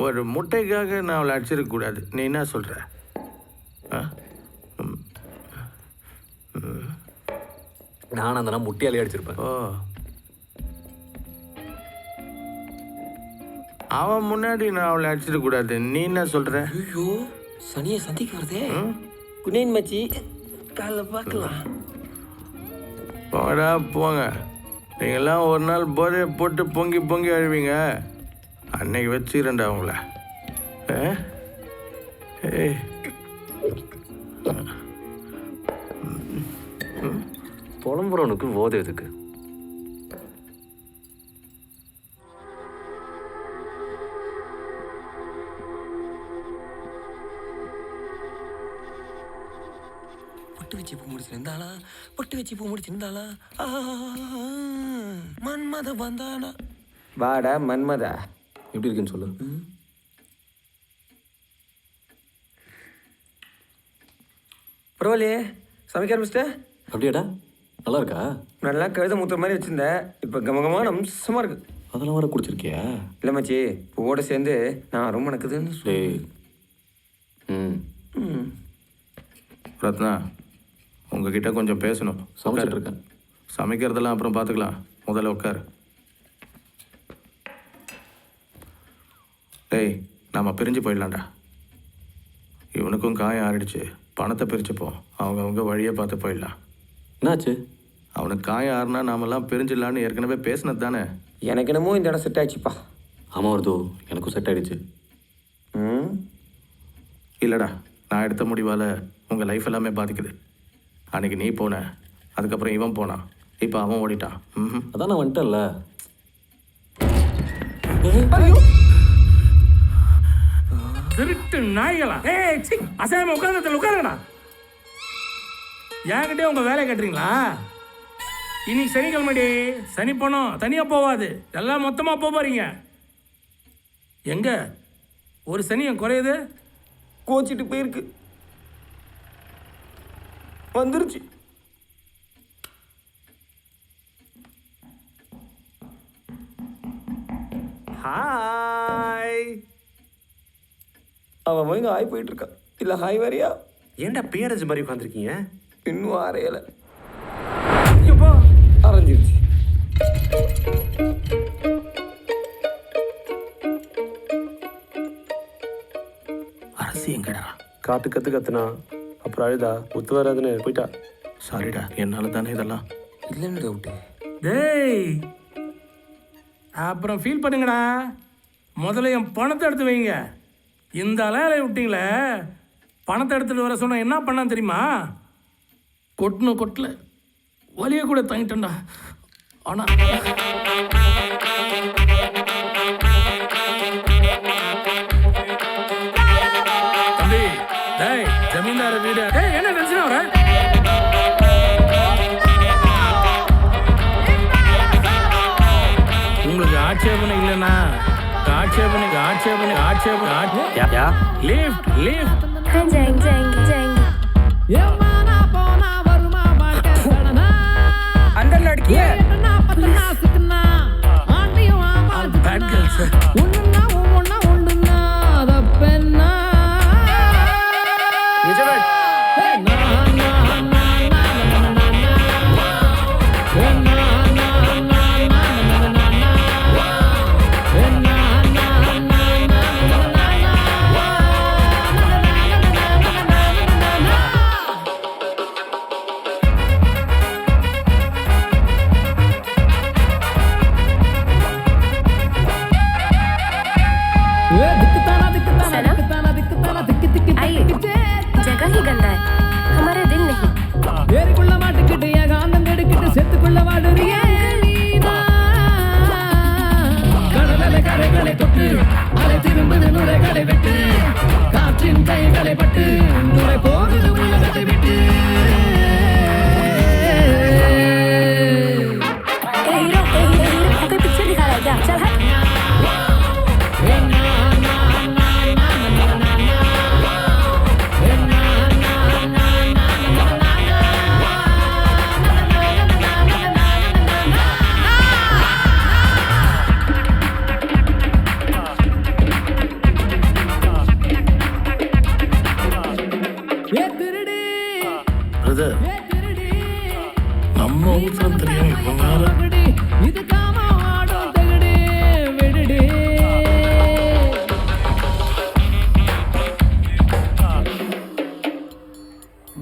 ஒரு முட்டைக்காக நான் அவளை அடிச்சிருக்கக்கூடாது. நீ என்ன சொல்கிற? நான் அந்த முட்டையாலே அடிச்சிருப்பேன். ஓ, அவன் முன்னாடி நான் அவளை அடிச்சிடக்கூடாது. நீ என்ன சொல்கிற? ஐயோ, சனியை சந்திக்க வருதே. குனேன் மச்சி, காலைல பார்க்கலாம். போடா போங்க. நீங்கள்லாம் ஒரு நாள் போதையை போட்டு பொங்கி பொங்கி அழுவீங்க. அன்னைக்கு வச்சுக்கிறேன்டா அவங்கள. ஏய், புலம்புறவனுக்கு போதை எதுக்கு? பொட்டு வச்சு பூ முடிச்சிருந்தாளா, பொட்டு வச்சு பூ முடிச்சிருந்தாளா, மன்மத வந்தானா. வாடா மன்மதா, எப்படி இருக்குன்னு சொல்லு. பரவாயில்லையே, சமைக்க ஆரம்பிச்சிட்டேன். அப்படியாடா? நல்லா இருக்கா? நல்லா கழுத மூத்த மாதிரி வச்சிருந்தேன். இப்போ கமகமான அம்சமாக இருக்கு. அதெல்லாம் வர குடிச்சிருக்கியா? இல்லை மச்சி, பூவோட சேர்ந்து நான் ரொம்ப நடக்குதுன்னு டேய். ரத்னா, உங்ககிட்ட கொஞ்சம் பேசணும். சமைச்சிட்டு இருக்கேன். சமைக்கிறதெல்லாம் அப்புறம் பார்த்துக்கலாம். முதல்ல உட்காரு. டேய், நாம் பிரிஞ்சு போயிடலாம்டா. இவனுக்கும் காயம் ஆறிடுச்சு. பணத்தை பிரிச்சுப்போம். அவங்க வழியை பார்த்து போயிடலாம். என்னாச்சு? அவனுக்கு காயம் ஆறுனா நாமெல்லாம் பிரிஞ்சிடலான்னு ஏற்கனவே பேசினது தானே. எனக்கு என்னமோ இந்த இடம் செட் ஆயிடுச்சுப்பா. ஆமாம் வருதோ, எனக்கும் செட் ஆகிடுச்சு. இல்லைடா, நான் எடுத்த முடிவால் உங்கள் லைஃப் எல்லாமே பாதிக்குது. அன்றைக்கி நீ போன, அதுக்கப்புறம் இவன் போனான், இப்போ அவன் ஓடிட்டான். அதான் நான் வந்துட்டேன்ல. திருட்டு நாய்களா? அசாம உட்கார்ந்து உட்காருங்கடா. என்கிட்டே உங்க வேலையை கட்டுறீங்களா? இன்னைக்கு சனிக்கிழமைடி, சனி பணம் தனியா போவாது, எல்லாம் மொத்தமா போறீங்க. எங்க ஒரு சனியம் குறையுது? கோச்சிட்டு போயிருக்கு, வந்துருச்சு. ஹாய். அவன் இங்கே ஆய் போயிட்டு இருக்கா. இல்லை ஹாய் வரியா? ஏன்டா பேரஞ்சு மாதிரி உட்காந்துருக்கீங்க? இன்னும் அரையலை. அரைஞ்சிருச்சு. அரசு எங்கடா? காட்டு கற்று கத்துனா அப்புறம் அழுதா ஒத்து வராதுன்னு போயிட்டா. சாரிடா, என்னால் தானே இதெல்லாம். இல்லைன்னு டவுட்டு. டேய், அப்புறம் ஃபீல் பண்ணுங்கடா. முதல்ல என் பணத்தை எடுத்து வைங்க. இந்த அலையை விட்டீங்களே, பணத்தை எடுத்துகிட்டு வர சொன்னால் என்ன பண்ணான்னு தெரியுமா? கொட்டணும் கொட்டல, வலிய கூட தங்கிட்டேன்டா. ஆனால் தம்பி, டேய் ஜமீன்தார வீடு. டேய், என்ன டென்ஷன் வர? உங்களுக்கு ஆட்சேபனை இல்லைண்ணா, आक्षेपने आक्षेपने आक्षेपने लिफ्ट लिफ्ट हाँ जाएंगे जाएंगे जाएंगे अंदर लड़की है बैड गर्ल्स जगह ही गंदा है, हमारे दिल नहीं। पिक्चर दिखा रहा है क्या? चल हट। பிரதர், நம்ம ஊசரம் தெரியும் இவங்க வேற.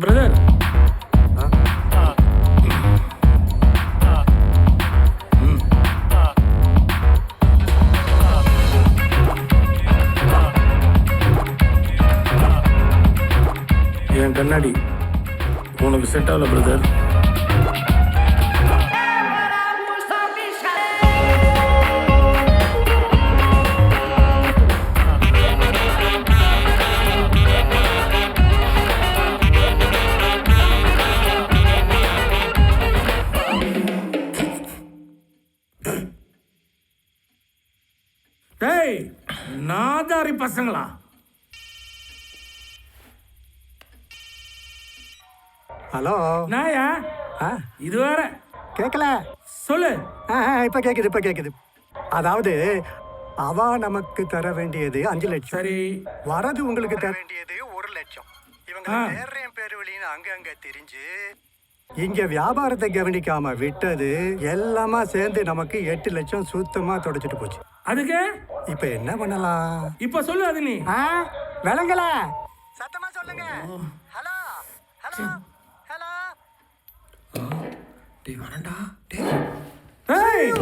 பிரதர், என் கண்ணாடி உனக்கு செட் ஆகல பிரதர். டேய், நாதாரி பசங்களா, ஹலோ. நாயா ஆ இது வேற. கேட்கல. சொல்லு. இப்போ கேட்குது. அதாவது அவ நமக்கு தர வேண்டியது 5 லட்சம். சரி. வரது உங்களுக்கு தர வேண்டியது 1 லட்சம். இவங்க ஆ. பேரையும் பேரு வழின்னு அங்கங்க தெரிஞ்சு இங்க வியாபாரத்தை கவனிக்காம விட்டது எல்லாமா சேர்ந்து நமக்கு 8 லட்சம் சுத்தமா தொடச்சிட்டு போச்சு. அதுக்கு இப்ப என்ன பண்ணலாம்? இப்ப சொல்லு. அது நீ விளங்கல, சத்தமா சொல்லுங்க. Hello hello hello. டேய் வரண்டா. டேய் ஏய்,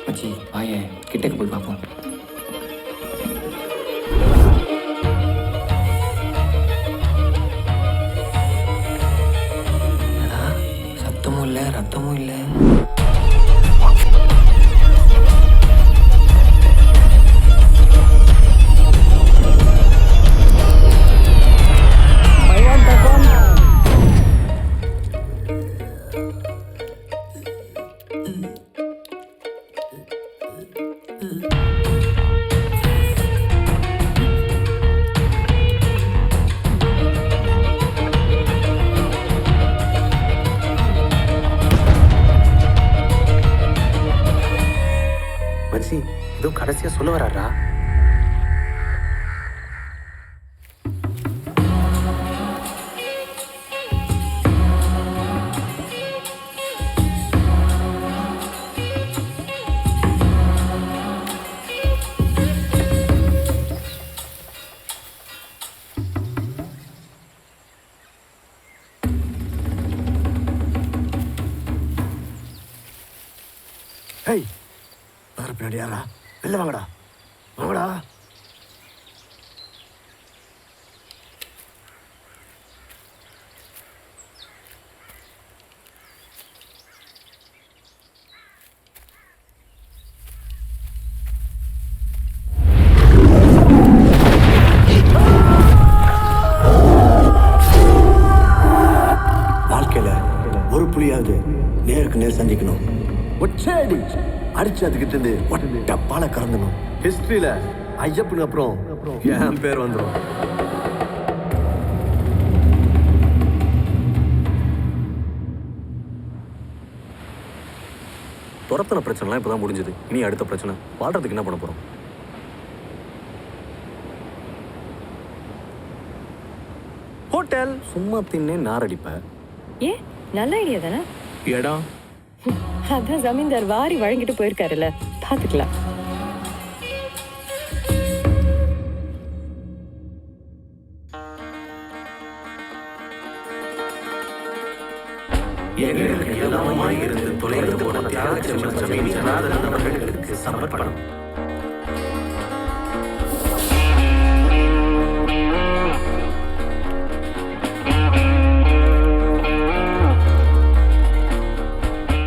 மச்சி வாயேன், கிட்டக்கு போய் பார்ப்போம். என்னடா, சத்தமும் இல்லை ரத்தமும் இல்லை. மச்சி ஏதோ கடைசியா சொல்ல வராரா? ஹேய், யார் பின்னாடி யாரா? வெளில வாங்கடா, வாங்கடா. வாழ்க்கையில ஒரு புலியாவது நேருக்கு நேர் சந்திக்கணும். ஒற்றடி அடிச்சு அதுக்கிட்ட இருந்து ஒட்ட பாலை கறந்தணும். ஹிஸ்டரியில ஐயப்பனுக்கு அப்புறம் என் பேர் வந்துடும். துரத்தின பிரச்சனைலாம் இப்போ தான் முடிஞ்சது. இனி அடுத்த பிரச்சனை வாழ்றதுக்கு என்ன பண்ண போகிறோம்? ஹோட்டல் சும்மா தின்னே நாரடிப்பேன். ஏ நல்ல ஐடியா தானே. இடம் அதான் ஜமீன்தார் வாரி வழங்கிட்டு போயிருக்காருல்ல, பாத்துக்கலாம். எங்களுக்கு எல்லாமாய் இருந்து தொலைந்து போன தியாக செம்மன் ஜனார்தனன் அவர்களுக்கு சமர்ப்பணம்.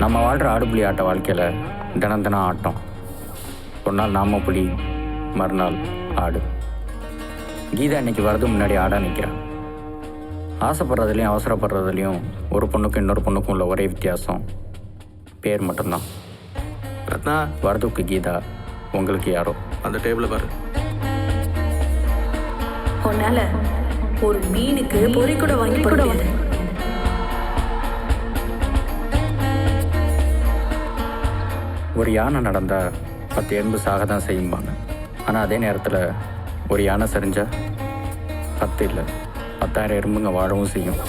நம்ம வாழ்கிற ஆடுபுலி ஆட்ட வாழ்க்கையில் தினம் தினம் ஆட்டம். ஒரு நாள் நாம புலி, மறுநாள் ஆடு. கீதா இன்னைக்கு வரது முன்னாடி ஆடாக நிற்கிறான். ஆசைப்படுறதுலையும் அவசரப்படுறதுலையும் ஒரு பொண்ணுக்கும் இன்னொரு பொண்ணுக்கும் உள்ள ஒரே வித்தியாசம் பேர் மட்டும்தான். ரத்னா, வரதுக்கு கீதா, உங்களுக்கு யாரோ. அந்த டேபிளை பாரு. உன்னால ஒரு மீனுக்கு பொறி கூட வாங்கி போட முடியாது. ஒரு யானை நடந்தால் 10 எறும்பு சாக தான் செய்யும்பாங்க. ஆனால் அதே நேரத்தில் ஒரு யானை சரிஞ்சா 10 இல்லை 10,000 எறும்புங்க வாழவும் செய்யும்.